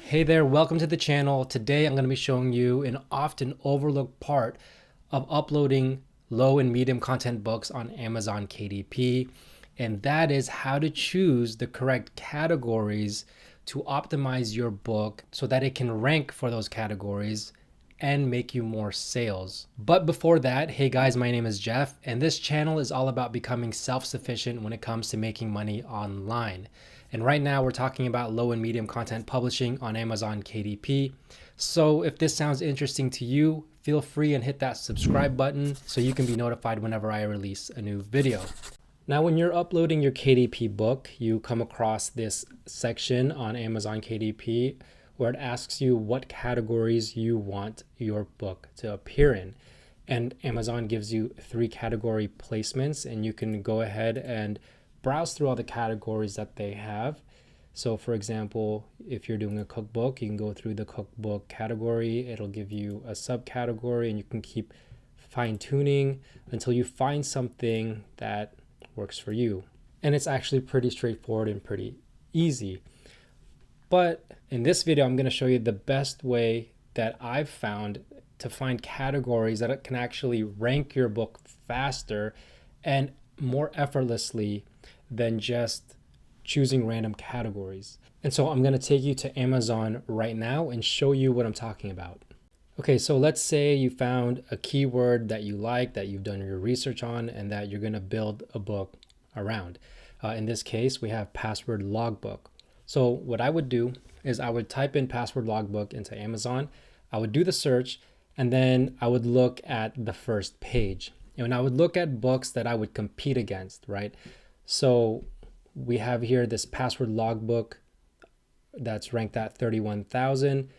Hey there, welcome to the channel. Today I'm going to be showing you an often overlooked part of uploading low and medium content books on Amazon KDP, and that is how to choose the correct categories to optimize your book so that it can rank for those categories and make you more sales. But before that, hey guys, my name is Jeff, and this channel is all about becoming self-sufficient when it comes to making money online. And right now we're talking about low and medium content publishing on Amazon KDP. So if this sounds interesting to you, feel free and hit that subscribe button so you can be notified whenever I release a new video. Now, when you're uploading your KDP book, you come across this section on Amazon KDP where it asks you what categories you want your book to appear in. And Amazon gives you 3 category placements, and you can go ahead and browse through all the categories that they have. So for example, if you're doing a cookbook, you can go through the cookbook category. It'll give you a subcategory, and you can keep fine-tuning until you find something that works for you. And it's actually pretty straightforward and pretty easy. But in this video, I'm going to show you the best way that I've found to find categories that can actually rank your book faster and more effortlessly than just choosing random categories. And so I'm going to take you to Amazon right now and show you what I'm talking about. Okay, so let's say you found a keyword that you like, that you've done your research on, and that you're going to build a book around. In this case, we have password logbook. So what I would do is I would type in password logbook into Amazon. I would do the search, and then I would look at the first page. And I would look at books that I would compete against, right? So we have here this password logbook that's ranked at 31,000.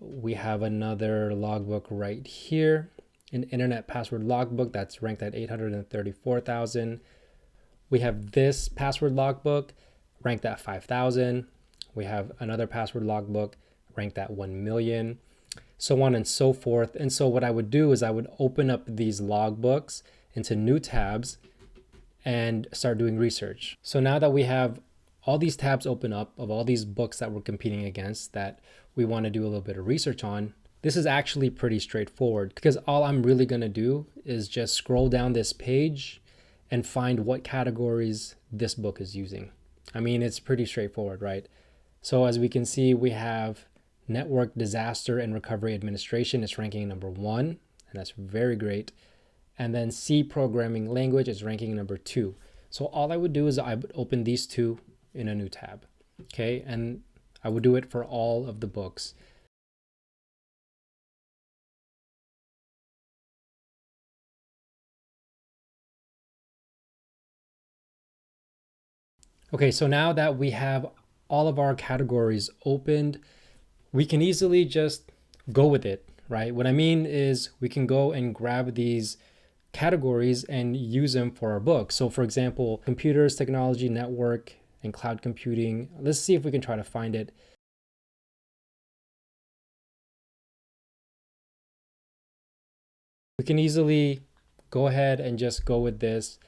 We have another logbook right here, an internet password logbook that's ranked at 834,000. We have this password logbook ranked at 5,000. We have another password logbook ranked at 1 million, so on and so forth. And so what I would do is I would open up these logbooks into new tabs and start doing research. So now that we have all these tabs open up of all these books that we're competing against that we want to do a little bit of research on, this is actually pretty straightforward because all I'm really going to do is just scroll down this page and find what categories this book is using. I mean, it's pretty straightforward, right? So as we can see, we have Network Disaster and Recovery Administration is ranking number 1, and that's very great. And then C Programming Language is ranking number 2. So all I would do is I would open these two in a new tab, okay? And I would do it for all of the books. Okay, so now that we have all of our categories opened, we can easily just go with it, right? What I mean is we can go and grab these categories and use them for our book. So for example, computers, technology, network, and cloud computing. Let's see if we can try to find it. We can easily go ahead and just go with this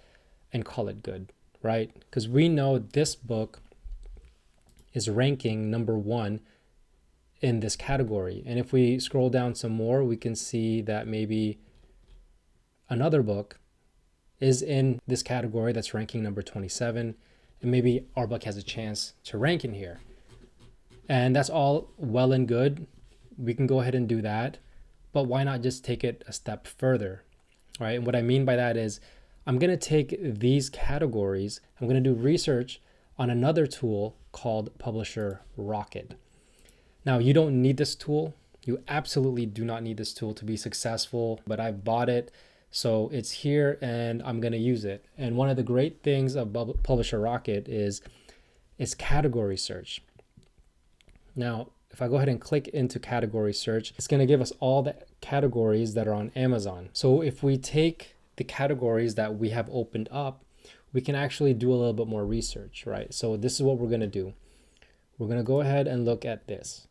and call it good, right? Because we know this book is ranking number 1 in this category. And if we scroll down some more, we can see that maybe another book is in this category that's ranking number 27, and maybe our book has a chance to rank in here. And that's all well and good. We can go ahead and do that, but why not just take it a step further, right? And what I mean by that is I'm going to take these categories, I'm going to do research on another tool called Publisher Rocket. Now, you don't need this tool. You absolutely do not need this tool to be successful, but I bought it, so it's here and I'm going to use it. And one of the great things of Publisher Rocket is its category search. Now, if I go ahead and click into category search, it's going to give us all the categories that are on Amazon. So if we take the categories that we have opened up, we can actually do a little bit more research, right? So this is what we're going to do. We're going to go ahead and look at this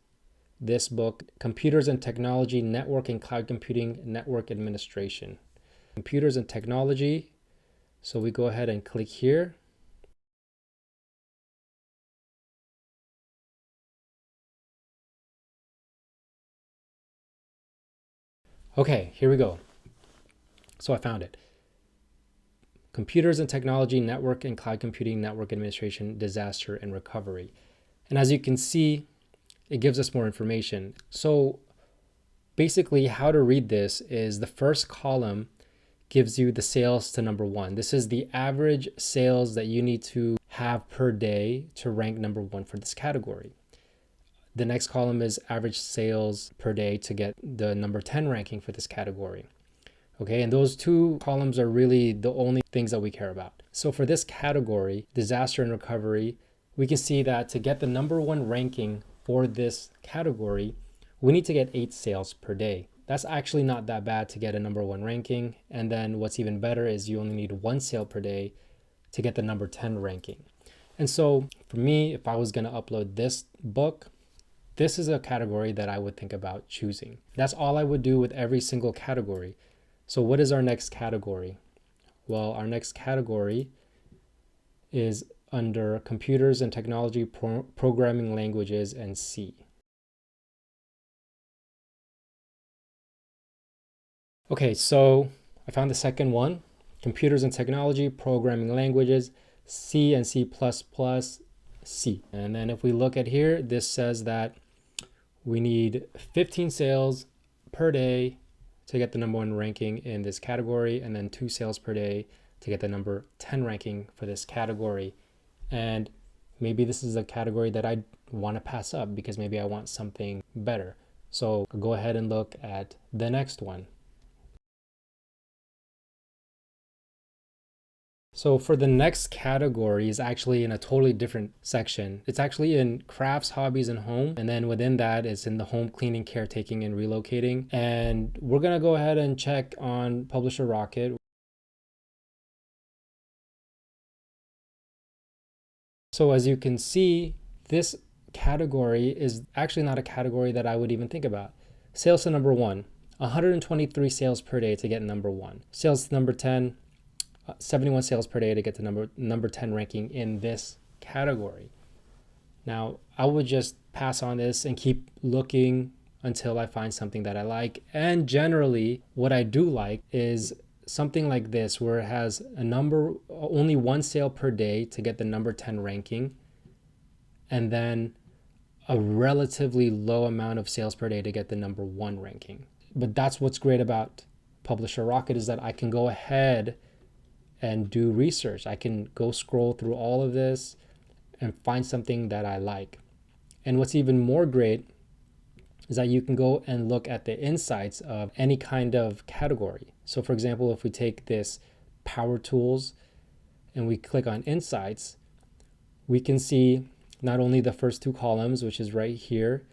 book, Computers and Technology, Network and Cloud Computing, Network Administration. Computers and Technology. So we go ahead and click here. Okay, here we go. So I found it. Computers and Technology, Network and Cloud Computing, Network Administration, Disaster and Recovery. And as you can see, it gives us more information. So basically how to read this is the first column gives you the sales to number one. This is the average sales that you need to have per day to rank number one for this category. The next column is average sales per day to get the number 10 ranking for this category. Okay, and those two columns are really the only things that we care about. So for this category, disaster and recovery, we can see that to get the number one ranking for this category, we need to get 8 sales per day. That's actually not that bad to get a number one ranking. And then what's even better is you only need 1 sale per day to get the number 10 ranking. And so for me, if I was going to upload this book, this is a category that I would think about choosing. That's all I would do with every single category. So what is our next category? Well, our next category is under Computers and Technology, Programming Languages, and C. Okay, so I found the second one, Computers and Technology, Programming Languages, C and C++, C. And then if we look at here, this says that we need 15 sales per day to get the number one ranking in this category, and then 2 sales per day to get the number 10 ranking for this category. And maybe this is a category that I want to pass up because maybe I want something better. So I'll go ahead and look at the next one. So for the next category is actually in a totally different section. It's actually in crafts, hobbies, and home. And then within that is in the home cleaning, caretaking, and relocating. And we're going to go ahead and check on Publisher Rocket. So as you can see, this category is actually not a category that I would even think about. Sales to number one, 123 sales per day to get number one. Sales to number 10, 71 sales per day to get the number 10 ranking in this category. Now, I would just pass on this and keep looking until I find something that I like. And generally, what I do like is something like this, where it has a number, only 1 sale per day to get the number 10 ranking, and then a relatively low amount of sales per day to get the number 1 ranking. But that's what's great about Publisher Rocket, is that I can go ahead and do research. I can go scroll through all of this and find something that I like. And what's even more great is that you can go and look at the insights of any kind of category. So for example, if we take this power tools and we click on insights, we can see not only the first 2 columns, which is right here,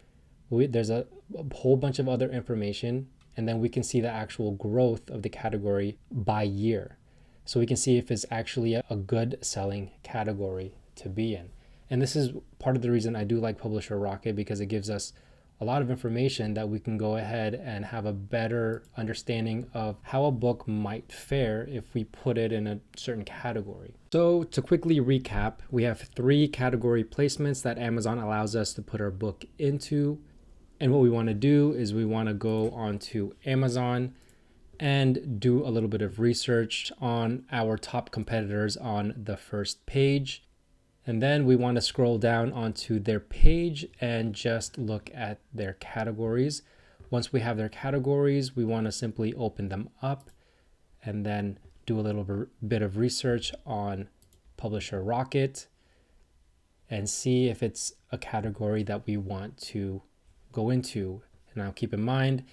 there's a whole bunch of other information, and then we can see the actual growth of the category by year. So we can see if it's actually a good selling category to be in. And this is part of the reason I do like Publisher Rocket, because it gives us a lot of information that we can go ahead and have a better understanding of how a book might fare if we put it in a certain category. So to quickly recap, we have 3 category placements that Amazon allows us to put our book into. And what we want to do is we want to go onto Amazon and do a little bit of research on our top competitors on the first page. And then we want to scroll down onto their page and just look at their categories. Once we have their categories, we want to simply open them up and then do a little bit of research on Publisher Rocket and see if it's a category that we want to go into. And now keep in mind,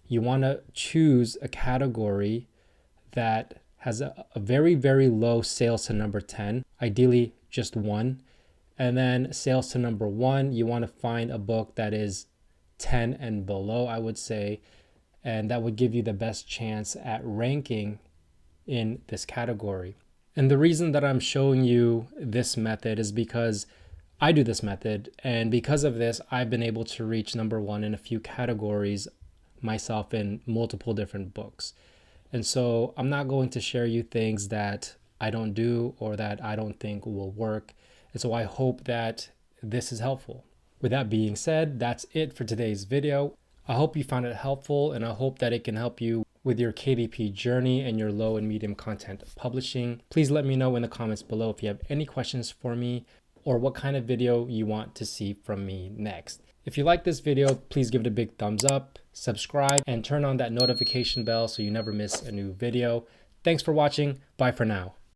you want to choose a category that has a very, very low sales to number 10, ideally just 1. And then sales to number 1, you want to find a book that is 10 and below, I would say. And that would give you the best chance at ranking in this category. And the reason that I'm showing you this method is because I do this method. And because of this, I've been able to reach number 1 in a few categories myself in multiple different books. And so I'm not going to share you things that I don't do or that I don't think will work. And so I hope that this is helpful. With that being said, that's it for today's video. I hope you found it helpful, and I hope that it can help you with your KDP journey and your low and medium content publishing. Please let me know in the comments below if you have any questions for me or what kind of video you want to see from me next. If you like this video, please give it a big thumbs up, subscribe, and turn on that notification bell so you never miss a new video. Thanks for watching. Bye for now.